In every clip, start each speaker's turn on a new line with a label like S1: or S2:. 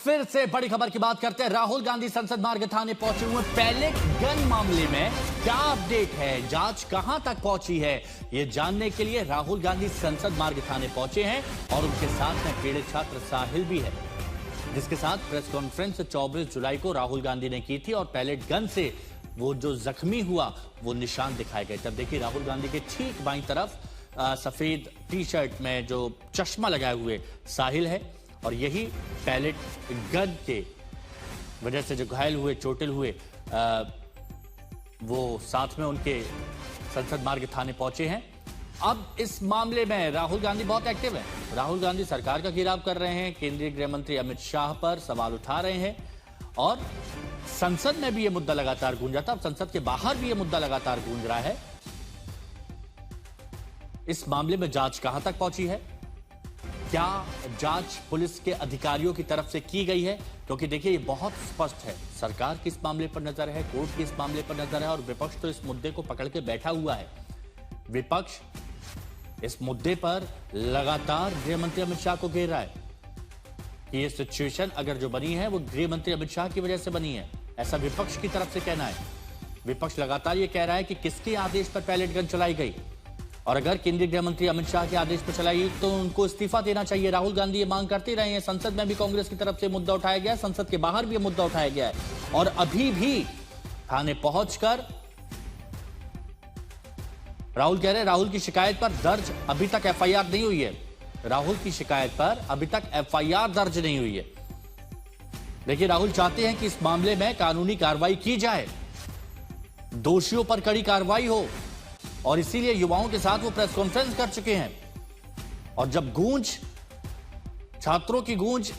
S1: फिर से बड़ी खबर की बात करते हैं। राहुल गांधी संसद मार्ग थाने पहुंचे हुए। पैलेट गन मामले में क्या अपडेट है, जांच कहां तक पहुंची है, ये जानने के लिए राहुल गांधी संसद मार्ग थाने पहुंचे हैं और उनके साथ में पीड़ित छात्र साहिल भी है, जिसके साथ प्रेस कॉन्फ्रेंस 24 जुलाई को राहुल गांधी ने की थी और पैलेट गन से वो जो जख्मी हुआ वो निशान दिखाए गए। तब देखिए राहुल गांधी के ठीक बाईं तरफ सफेद टी शर्ट में जो चश्मा लगाए हुए साहिल है और यही पैलेट गन के वजह से जो घायल हुए, चोटिल हुए, वो साथ में उनके संसद मार्ग थाने पहुंचे हैं। अब इस मामले में राहुल गांधी बहुत एक्टिव है। राहुल गांधी सरकार का घेराव कर रहे हैं, केंद्रीय गृह मंत्री अमित शाह पर सवाल उठा रहे हैं और संसद में भी यह मुद्दा लगातार गूंजा था। अब संसद के बाहर भी यह मुद्दा लगातार गूंज रहा है। इस मामले में जांच कहां तक पहुंची है, क्या जांच पुलिस के अधिकारियों की तरफ से की गई है, क्योंकि देखिए ये बहुत स्पष्ट है, सरकार की इस मामले पर नजर है, कोर्ट की इस मामले पर नजर है और विपक्ष तो इस मुद्दे को पकड़ के बैठा हुआ है। विपक्ष इस मुद्दे पर लगातार गृह मंत्री अमित शाह को घेर रहा है कि ये सिचुएशन अगर जो बनी है वो गृह मंत्री अमित शाह की वजह से बनी है, ऐसा विपक्ष की तरफ से कहना है। विपक्ष लगातार ये कह रहा है कि किसके आदेश पर पैलेट गन चलाई गई और अगर केंद्रीय गृह मंत्री अमित शाह के आदेश पर चलाई तो उनको इस्तीफा देना चाहिए। राहुल गांधी ये मांग करते रहे हैं। संसद में भी कांग्रेस की तरफ से मुद्दा उठाया गया है, संसद के बाहर भी ये मुद्दा उठाया गया है और अभी भी थाने पहुंचकर राहुल कह रहे हैं राहुल की शिकायत पर दर्ज अभी तक एफआईआर नहीं हुई है। राहुल की शिकायत पर अभी तक एफआईआर दर्ज नहीं हुई है। देखिए राहुल चाहते हैं कि इस मामले में कानूनी कार्रवाई की जाए, दोषियों पर कड़ी कार्रवाई हो और इसीलिए युवाओं के साथ वो प्रेस कॉन्फ्रेंस कर चुके हैं। और जब गूंज, छात्रों की गूंज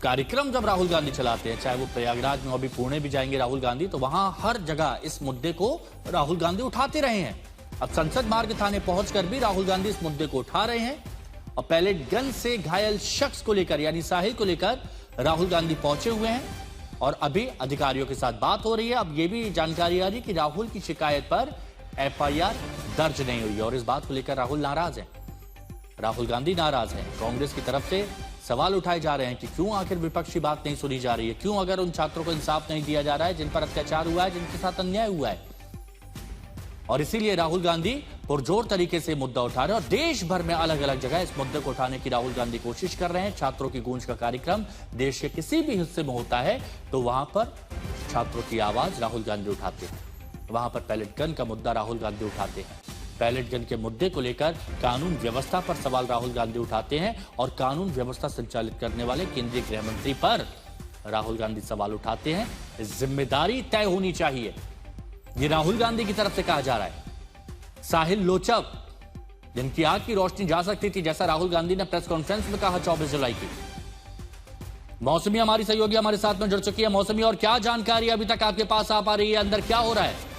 S1: कार्यक्रम जब राहुल गांधी चलाते हैं, चाहे वो प्रयागराज में, अभी पुणे भी जाएंगे राहुल गांधी, तो वहां हर जगह इस मुद्दे को राहुल गांधी उठाते रहे हैं। अब संसद मार्ग थाने पहुंचकर भी राहुल गांधी इस मुद्दे को उठा रहे हैं और पैलेट गन से घायल शख्स को लेकर यानी साहिल को लेकर राहुल गांधी पहुंचे हुए हैं और अभी अधिकारियों के साथ बात हो रही है। अब यह भी जानकारी आ रही है कि राहुल की शिकायत पर एफआईआर दर्ज नहीं हुई है और इस बात को लेकर राहुल नाराज है, राहुल गांधी नाराज है। कांग्रेस की तरफ से सवाल उठाए जा रहे हैं कि क्यों आखिर विपक्ष की बात नहीं सुनी जा रही है, क्यों अगर उन छात्रों को इंसाफ नहीं दिया जा रहा है जिन पर अत्याचार हुआ है, जिनके साथ अन्याय हुआ है। और इसीलिए राहुल गांधी पुरजोर तरीके से मुद्दा उठा रहे हैं और देश भर में अलग अलग जगह इस मुद्दे को उठाने की राहुल गांधी कोशिश कर रहे हैं। छात्रों की गूंज का कार्यक्रम देश के किसी भी हिस्से में होता है तो वहां पर छात्रों की आवाज राहुल गांधी उठाते हैं, वहां पर पैलेट गन का मुद्दा राहुल गांधी उठाते हैं। पैलेट गन के मुद्दे को लेकर कानून व्यवस्था पर सवाल राहुल गांधी उठाते हैं और कानून व्यवस्था संचालित करने वाले केंद्रीय गृह मंत्री पर राहुल गांधी सवाल उठाते हैं। जिम्मेदारी तय होनी चाहिए, ये राहुल गांधी की तरफ से कहा जा रहा है। साहिल लोचब, जिनकी आंख की रोशनी जा सकती थी, जैसा राहुल गांधी ने प्रेस कॉन्फ्रेंस में कहा 24 जुलाई की। मौसमी हमारी सहयोगी हमारे साथ में जुड़ चुकी है। मौसमी, और क्या जानकारी अभी तक आपके पास आ पा रही है, अंदर क्या हो रहा है?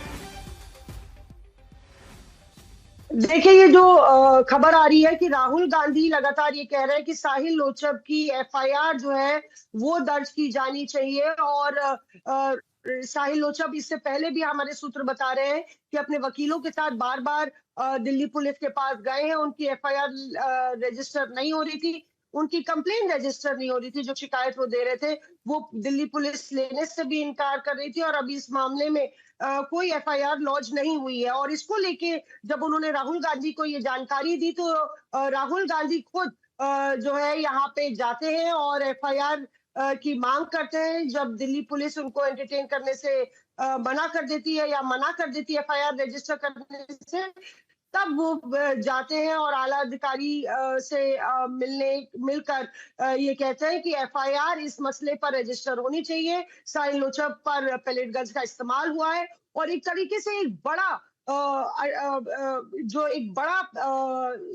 S2: देखिए, ये जो खबर आ रही है कि राहुल गांधी लगातार ये कह रहे हैं कि साहिल लोचब की एफआईआर जो है वो दर्ज की जानी चाहिए और साहिल लोचब इससे पहले भी हमारे सूत्र बता रहे हैं कि अपने वकीलों के साथ बार बार दिल्ली पुलिस के पास गए हैं। उनकी एफआईआर रजिस्टर नहीं हो रही थी, उनकी कंप्लेन रजिस्टर नहीं हो रही थी, जो शिकायत वो दे रहे थे वो दिल्ली पुलिस लेने से भी इनकार कर रही थी और अभी इस मामले में कोई एफआईआर लॉन्च नहीं हुई है। और इसको लेके जब उन्होंने राहुल गांधी को ये जानकारी दी तो राहुल गांधी खुद जो है यहाँ पे जाते हैं और एफआईआर की मांग करते हैं। जब दिल्ली पुलिस उनको एंटरटेन करने से मना कर देती है या मना कर देती है एफआईआर रजिस्टर करने से, तब वो जाते हैं और आला अधिकारी से मिलकर ये कहते हैं कि एफआईआर इस मसले पर रजिस्टर होनी चाहिए। साहिल लोचब पर पैलेट गन्स का इस्तेमाल हुआ है और एक तरीके से एक बड़ा जो एक बड़ा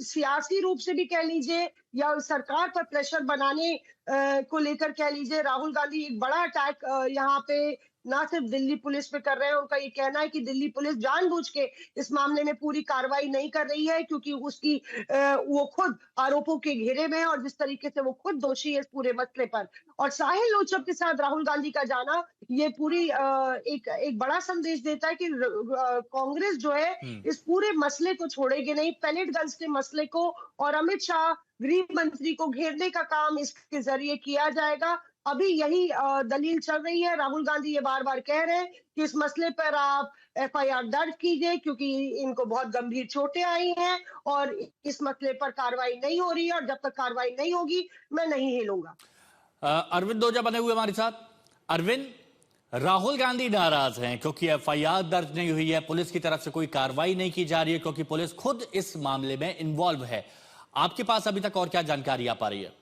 S2: सियासी रूप से भी कह लीजिए या सरकार पर प्रेशर बनाने को लेकर कह लीजिए, राहुल गांधी एक बड़ा अटैक यहाँ पे ना सिर्फ दिल्ली पुलिस पे कर रहे हैं। उनका ये कहना है कि दिल्ली पुलिस जानबूझ के इस मामले में पूरी कार्रवाई नहीं कर रही है क्योंकि उसकी वो खुद आरोपों के घेरे में है और जिस तरीके से वो खुद दोषी है इस पूरे मसले पर। और साहिल लोचब के साथ राहुल गांधी का जाना ये पूरी एक बड़ा संदेश देता है कि कांग्रेस जो है इस पूरे मसले को छोड़ेगी नहीं, पैलेट गन्स के मसले को और अमित शाह गृह मंत्री को घेरने का काम इसके जरिए किया जाएगा। अभी यही दलील चल रही है। राहुल गांधी ये बार बार कह रहे हैं कि इस मसले पर आप एफआईआर दर्ज कीजिए क्योंकि इनको बहुत गंभीर चोटें आई हैं और इस मसले पर कार्रवाई नहीं हो रही है और जब तक कार्रवाई नहीं होगी मैं नहीं हिलूंगा।
S1: अरविंद ओझा बने हुए हमारे साथ। अरविंद, राहुल गांधी नाराज हैं क्योंकि एफआईआर दर्ज नहीं हुई है, पुलिस की तरफ से कोई कार्रवाई नहीं की जा रही है क्योंकि पुलिस खुद इस मामले में इन्वॉल्व है। आपके पास अभी तक और क्या जानकारी आ पा रही है?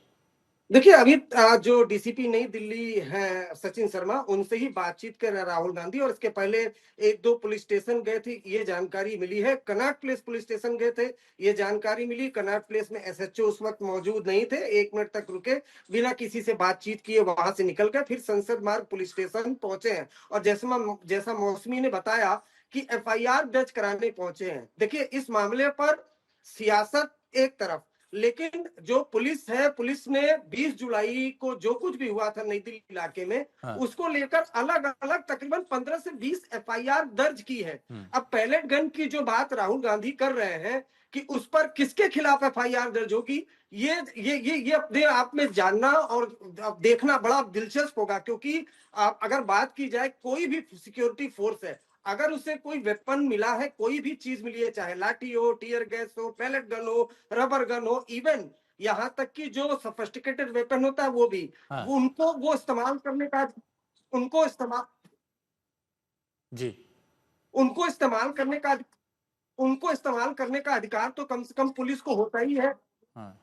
S3: देखिए, अभी जो डीसीपी नई दिल्ली है सचिन शर्मा, उनसे ही बातचीत कर रहे राहुल गांधी, और इसके पहले एक दो पुलिस स्टेशन गए थे, ये जानकारी मिली है। कनॉट प्लेस पुलिस स्टेशन गए थे, ये जानकारी मिली। कनॉट प्लेस में एसएचओ उस वक्त मौजूद नहीं थे, 1 मिनट तक रुके, बिना किसी से बातचीत किए वहां से निकल गए, फिर संसद मार्ग पुलिस स्टेशन पहुंचे हैं। और जैसा मौसमी ने बताया कि एफआईआर दर्ज कराने पहुंचे हैं। देखिए, इस मामले पर सियासत एक तरफ, लेकिन जो पुलिस है, पुलिस ने 20 जुलाई को जो कुछ भी हुआ था नई दिल्ली इलाके में,
S1: हाँ।
S3: उसको लेकर अलग अलग तकरीबन 15 से 20 एफआईआर दर्ज की है। अब पैलेट गन की जो बात राहुल गांधी कर रहे हैं कि उस पर किसके खिलाफ एफआईआर दर्ज होगी, ये अपने आप में जानना और देखना बड़ा दिलचस्प होगा। क्योंकि अगर बात की जाए, कोई भी सिक्योरिटी फोर्स है, अगर उसे कोई वेपन मिला है, कोई भी चीज मिली है, चाहे लाठी हो, टीयर गैस हो, पैलेट गन हो, रबर गन हो, इवन यहाँ तक कि जो सोफिस्टिकेटेड वेपन होता है वो भी,
S1: हाँ।
S3: उनको वो इस्तेमाल करने का, उनको इस्तेमाल
S1: जी,
S3: उनको इस्तेमाल करने का उनको इस्तेमाल करने का अधिकार तो कम से कम पुलिस को होता ही है।
S1: हाँ।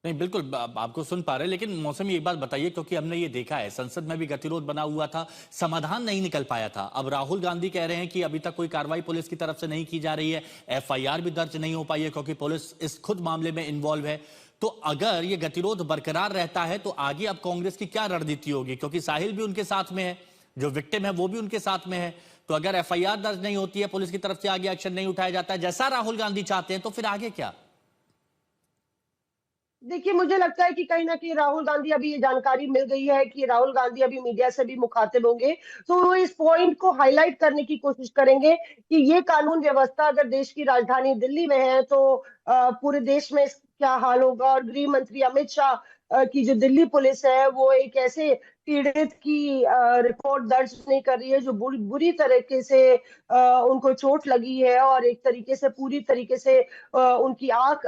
S1: नहीं, बिल्कुल आपको सुन पा रहे हैं, लेकिन मौसम एक बात बताइए, क्योंकि हमने ये देखा है संसद में भी गतिरोध बना हुआ था, समाधान नहीं निकल पाया था। अब राहुल गांधी कह रहे हैं कि अभी तक कोई कार्रवाई पुलिस की तरफ से नहीं की जा रही है, एफआईआर भी दर्ज नहीं हो पाई है क्योंकि पुलिस इस खुद मामले में इन्वॉल्व है। तो अगर ये गतिरोध बरकरार रहता है तो आगे अब कांग्रेस की क्या रणनीति होगी? क्योंकि साहिल भी उनके साथ में है, जो विक्टिम है वो भी उनके साथ में है। तो अगर एफआईआर दर्ज नहीं होती है, पुलिस की तरफ से आगे एक्शन नहीं उठाया जाता है जैसा राहुल गांधी चाहते हैं, तो फिर आगे क्या?
S2: देखिए, मुझे लगता है कि कहीं ना कहीं राहुल गांधी, अभी ये जानकारी मिल गई है कि राहुल गांधी अभी मीडिया से भी मुखातिब होंगे, तो वो इस पॉइंट को हाईलाइट करने की कोशिश करेंगे कि ये कानून व्यवस्था अगर देश की राजधानी दिल्ली में है तो पूरे देश में क्या हाल होगा। और गृह मंत्री अमित शाह की जो दिल्ली पुलिस है वो एक ऐसे पीड़ित की रिपोर्ट दर्ज नहीं कर रही है जो बुरी तरीके से उनको चोट लगी है और एक तरीके से पूरी तरीके से उनकी आंख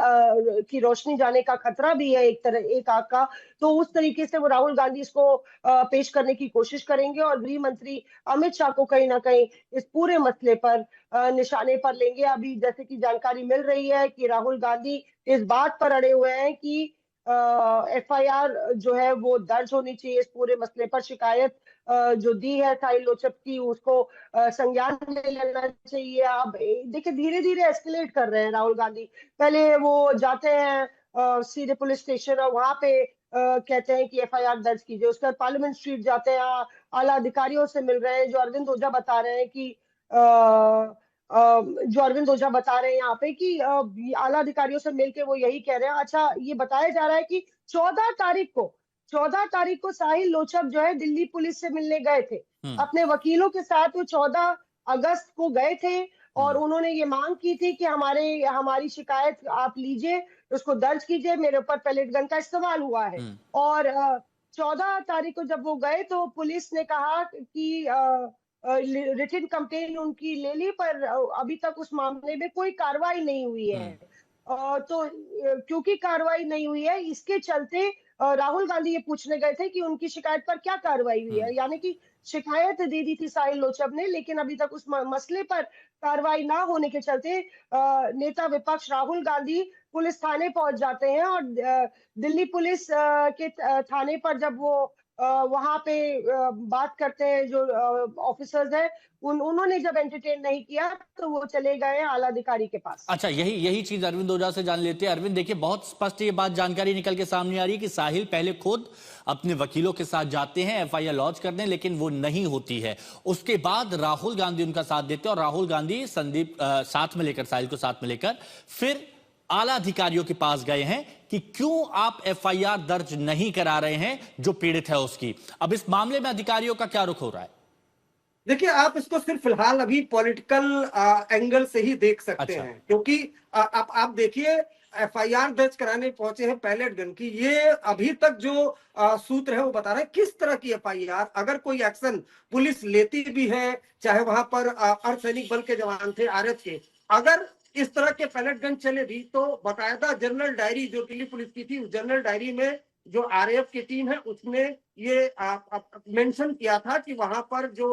S2: की रोशनी जाने का खतरा भी है, एक आंख का। तो उस तरीके से वो राहुल गांधी इसको पेश करने की कोशिश करेंगे और गृह मंत्री अमित शाह को कहीं ना कहीं इस पूरे मसले पर निशाने पर लेंगे। अभी जैसे कि जानकारी मिल रही है कि राहुल गांधी इस बात पर अड़े हुए हैं कि एफआईआर जो है वो दर्ज होनी चाहिए इस पूरे मसले पर। शिकायत जो दी है साहिल लोचप की, उसको संज्ञान ले लेना चाहिए। अब देखिए, धीरे धीरे एस्केलेट कर रहे हैं राहुल गांधी। पहले वो जाते हैं सीधे पुलिस स्टेशन और वहां पे कहते हैं कि एफआईआर दर्ज कीजिए। उसके बाद पार्लियामेंट स्ट्रीट जाते हैं, आला अधिकारियों से मिल रहे हैं। जो अरविंद ओझा बता रहे हैं कि यहाँ पे कि आला अधिकारियों से मिलके वो यही कह रहे हैं। अच्छा, ये बताया जा रहा है कि 14 तारीख को साहिल लोचप जो है दिल्ली पुलिस से मिलने गए थे अपने वकीलों के साथ। वो 14 अगस्त को गए थे और उन्होंने ये मांग की थी कि हमारी शिकायत आप लीजिए, उसको दर्ज कीजिए, मेरे ऊपर पैलेट गन का इस्तेमाल हुआ है। और 14 तारीख को जब वो गए तो पुलिस ने कहा कि रिटन कंप्लेन उनकी ले ली, पर अभी तक उस मामले में कोई कार्रवाई नहीं हुई है। तो क्योंकि कार्रवाई नहीं हुई है, इसके चलते राहुल गांधी ये पूछने गए थे कि उनकी शिकायत पर क्या कार्रवाई हुई है। यानी कि शिकायत दे दी थी साहिल लोचप ने, लेकिन अभी तक उस मसले पर कार्रवाई ना होने के चलते नेता विपक्ष राहुल गांधी पुलिस थाने पहुंच जाते हैं। और दिल्ली पुलिस के थाने पर जब वो वहां पे बात करते हैं, जो ऑफिसर्स हैं, उन्होंने जब एंटरटेन नहीं किया तो वो चले गए आला अधिकारी के पास।
S1: अच्छा, यही चीज अरविंद ओझा से जान लेते हैं। अरविंद, देखिए, बहुत स्पष्ट ये बात जानकारी निकल के सामने आ रही है कि साहिल पहले खुद अपने वकीलों के साथ जाते हैं एफआईआर लॉन्च करने, लेकिन वो नहीं होती है। उसके बाद राहुल गांधी उनका साथ देते हैं और राहुल गांधी संदीप साथ में लेकर, साहिल को साथ में लेकर फिर आला अधिकारियों के पास गए हैं कि क्यों आप एफआईआर दर्ज नहीं करा रहे हैं जो पीड़ित है उसकी। अब इस मामले में अधिकारियों का क्या रुख हो रहा है?
S3: देखिए, आप इसको सिर्फ फिलहाल अभी पॉलिटिकल एंगल से ही देख सकते
S1: अच्छा।
S3: हैं, क्योंकि आप देखिए एफआईआर दर्ज कराने पहुंचे हैं पैलेट गन की। ये अभी तक जो सूत्र है वो बता रहे हैं किस तरह की एफआईआर, अगर कोई एक्शन पुलिस लेती भी है, चाहे वहां पर अर्धसैनिक बल के जवान थे, आरएफ के, अगर इस तरह के पैलेट गन चले भी तो बाकायदा जनरल डायरी जो दिल्ली पुलिस की थी, उस जनरल डायरी में जो आरएएफ की टीम है उसने ये मेंशन किया था कि वहां पर जो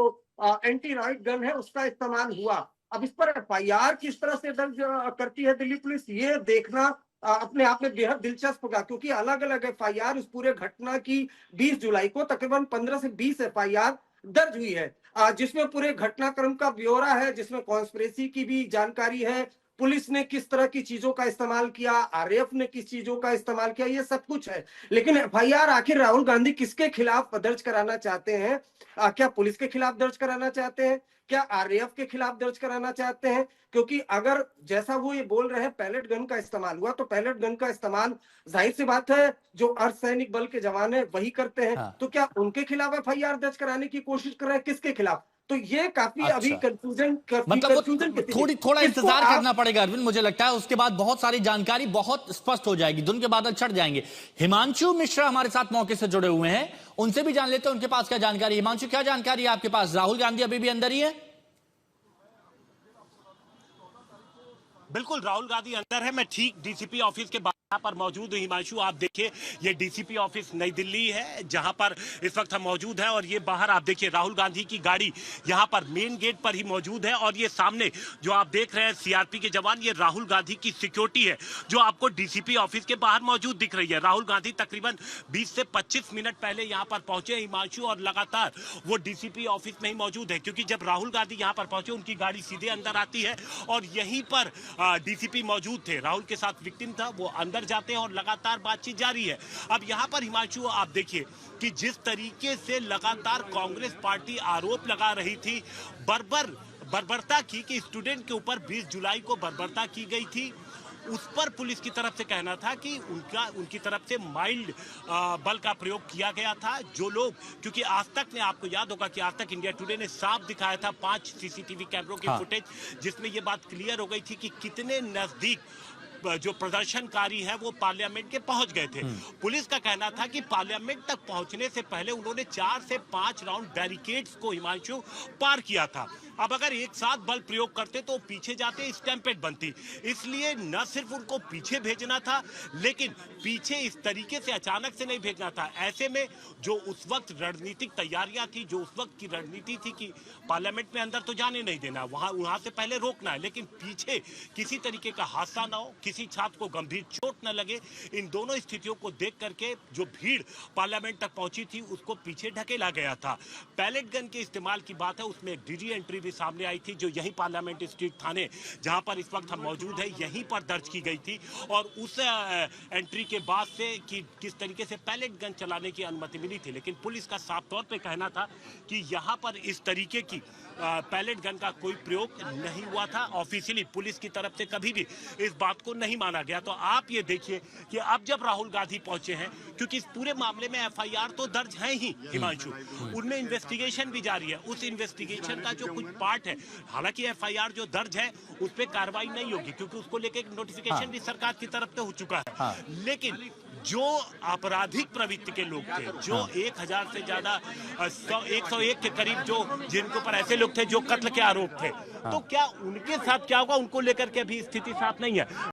S3: एंटी राइट गन है उसका इस्तेमाल हुआ। अब इस पर एफआईआर किस तरह से दर्ज करती है दिल्ली पुलिस, ये देखना अपने आप में बेहद दिलचस्प होगा, क्योंकि अलग अलग एफआईआर उस पूरे घटना की 20 जुलाई को तकरीबन 15 से 20 एफआईआर दर्ज हुई है, जिसमें पूरे घटनाक्रम का ब्यौरा है, जिसमें कॉन्स्पिरेसी की भी जानकारी है, पुलिस ने किस तरह की चीजों का इस्तेमाल किया, आरएएफ ने किस चीजों का इस्तेमाल किया, ये सब कुछ है। लेकिन एफआईआर आखिर राहुल गांधी किसके खिलाफ दर्ज कराना चाहते हैं? क्या पुलिस के खिलाफ दर्ज कराना चाहते हैं? क्या आरएएफ के खिलाफ दर्ज कराना चाहते हैं? क्योंकि अगर जैसा वो ये बोल रहे हैं पैलेट गन का इस्तेमाल हुआ, तो पैलेट गन का इस्तेमाल जाहिर सी बात है जो अर्धसैनिक बल के जवान है वही करते हैं।
S1: हाँ।
S3: तो क्या उनके खिलाफ एफआईआर दर्ज कराने की कोशिश कर रहे हैं? किसके खिलाफ? तो ये काफी अभी
S1: अच्छा,
S3: कंफ्यूजन
S1: मतलब वो थोड़ा इंतजार करना पड़ेगा अरविंद, मुझे लगता है उसके बाद बहुत सारी जानकारी बहुत स्पष्ट हो जाएगी, धुंध के बादल छट जाएंगे। हिमांशु मिश्रा हमारे साथ मौके से जुड़े हुए हैं, उनसे भी जान लेते हैं उनके पास क्या जानकारी। हिमांशु, क्या जानकारी है आपके पास? राहुल गांधी अभी भी अंदर ही है?
S4: बिल्कुल, राहुल गांधी अंदर है। मैं ठीक डीसीपी ऑफिस के यहाँ पर मौजूद हूं। हिमांशु, आप देखिए ये डीसीपी ऑफिस नई दिल्ली है जहां पर इस वक्त हम मौजूद हैं, और ये बाहर आप देखिए राहुल गांधी की गाड़ी यहां पर मेन गेट पर ही मौजूद है, और ये सामने जो आप देख रहे हैं सीआरपी के जवान, ये राहुल गांधी की सिक्योरिटी है जो आपको डीसीपी ऑफिस के बाहर मौजूद दिख रही है। राहुल गांधी तकरीबन 20 से 25 मिनट पहले यहाँ पर पहुंचे हिमांशु, और लगातार वो डीसीपी ऑफिस में ही मौजूद है, क्योंकि जब राहुल गांधी यहाँ पर पहुंचे उनकी गाड़ी सीधे अंदर आती है और यहीं पर डीसीपी मौजूद थे। राहुल के साथ विक्टिम था, वो अंदर जाते हैं और लगातार बातचीत जारी है। अब यहां पर हिमांशु आप देखिए कि जिस तरीके से लगातार कांग्रेस पार्टी आरोप लगा रही थी बर्बरता की, कि स्टूडेंट के ऊपर 20 जुलाई को बर्बरता की गई थी, उस पर पुलिस की तरफ से कहना था कि उनकी तरफ से माइल्ड बल का प्रयोग किया गया था। जो लोग, क्योंकि आज तक ने, आपको याद होगा कि आज तक इंडिया टुडे ने साफ दिखाया था 5 सीसीटीवी कैमरों की फुटेज, जिसमें यह बात क्लियर हो गई थी कि कितने नजदीक जो प्रदर्शनकारी है वो पार्लियामेंट के पहुंच गए थे। पुलिस का कहना था कि पार्लियामेंट तक पहुंचने से पहले उन्होंने 4 से 5 राउंड बैरिकेड्स को हिमांशु पार किया था। अब अगर एक साथ बल प्रयोग करते तो पीछे जाते स्टैम्पेड बनती, इसलिए न सिर्फ उनको पीछे भेजना था, लेकिन पीछे इस तरीके से अचानक से नहीं भेजना था। ऐसे में जो उस वक्त रणनीतिक तैयारियां थी, जो उस वक्त की रणनीति थी कि पार्लियामेंट में अंदर तो जाने नहीं देना, वहां से पहले रोकना है, लेकिन पीछे किसी तरीके का हादसा ना हो, किसी छात्र को गंभीर चोट न लगे, इन दोनों स्थितियों को देख करके जो भीड़ पार्लियामेंट तक पहुंची थी उसको पीछे ढकेला गया था। पैलेट गन के इस्तेमाल की बात है, उसमें एक डीजी एंट्री भी सामने आई थी जो यही पार्लियामेंट स्ट्रीट थाने जहां पर इस वक्त हम मौजूद है यहीं पर दर्ज की गई थी, और उस एंट्री के बाद से कि किस तरीके से पैलेट गन चलाने की अनुमति मिली थी। लेकिन पुलिस का साफ तौर पे कहना था कि यहां पर इस तरीके की पैलेट गन का कोई प्रयोग नहीं हुआ था। ऑफिशियली पुलिस की तरफ से कभी भी इस बात को नहीं माना गया। तो आप ये देखिए कि अब जब राहुल गांधी पहुंचे हैं, क्योंकि इस पूरे मामले में एफआईआर तो दर्ज है ही हिमांशु, उनमें इन्वेस्टिगेशन भी जारी है। उस इन्वेस्टिगेशन का जो कुछ पार्ट है, हालांकि एफआईआर जो दर्ज है उस पर कार्रवाई नहीं होगी क्योंकि उसको लेकर एक नोटिफिकेशन भी सरकार की तरफ से हो चुका है, लेकिन जो आपराधिक प्रवृत्ति के लोग थे, जो 1000 से ज्यादा 101 के करीब जो जिनके ऊपर ऐसे लोग थे जो कत्ल के आरोप थे, तो क्या उनके साथ क्या होगा, उनको लेकर के अभी स्थिति साफ नहीं है।